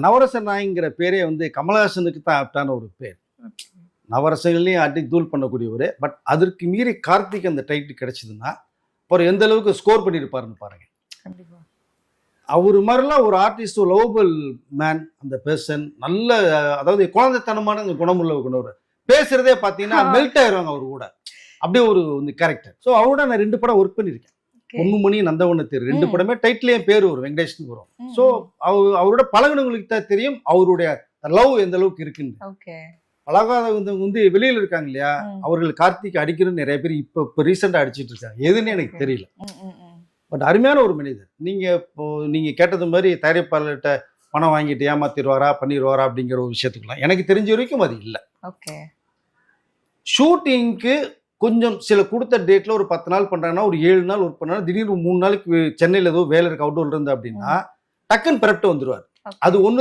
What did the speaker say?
நவரச நாய்ங்கிற பேரே வந்து கமலஹாசனுக்கு தான் ஆப்டான ஒரு பேர். நவரசங்களையும் ஆட்டி தூள் பண்ணக்கூடியவர். பட் அதற்கு மீறி கார்த்திக் அந்த டைட்டில் கிடைச்சதுன்னா அவர் எந்த அளவுக்கு ஸ்கோர் பண்ணியிருப்பாருன்னு பாருங்க. அவர் மாதிரிலாம் ஒரு ஆர்டிஸ்ட், லவபிள் மேன், அந்த பர்சன் நல்ல, அதாவது குழந்தைத்தனமான அந்த குணமுள்ள கொண்டவர். பேசுறதே பார்த்தீங்கன்னா மெல்ட் ஆயிடுவாங்க அவர் கூட. அப்படியே ஒரு கேரக்டர். ஸோ அவரோட நான் 2 படம் ஒர்க் பண்ணியிருக்கேன். பொன்னுமணி, நந்தவனத்தேர் 2 படமே டைட்டிலே பேர் வரும், வெங்கடேஷ்னு வரும். ஸோ அவரோட பழகினவங்களுக்கு தான் தெரியும் அவருடைய லவ் எந்த அளவுக்கு இருக்குன்னு. பழகாதவங்க வந்து வெளியில இருக்காங்க இல்லையா, அவர்கள் கார்த்திக் அடிக்கணும்னு நிறைய பேர் இப்போ ரீசெண்டாக அடிச்சிட்டு இருக்காங்க. எதுன்னு எனக்கு தெரியல. பட் அருமையான ஒரு மனிதர். நீங்க கேட்டது மாதிரி தயாரிப்பாளர்கிட்ட பணம் வாங்கிட்டு ஏமாத்திடுவாரா பண்ணிடுவாரா அப்படிங்கிற ஒரு விஷயத்துக்குலாம் எனக்கு தெரிஞ்ச வரைக்கும் அது இல்லை. ஷூட்டிங்க்கு கொஞ்சம் சில கொடுத்த டேட்ல ஒரு 10 நாள் பண்றாங்கன்னா ஒரு 7 நாள் ஒர்க் பண்ணா, திடீர்னு 3 நாளைக்கு சென்னையில் ஏதோ வேலை இருக்கு, அவுட்டோர்ல இருந்து அப்படின்னா டக்குன்னு பிறப்பிட்டு வந்துருவார். அது ஒன்று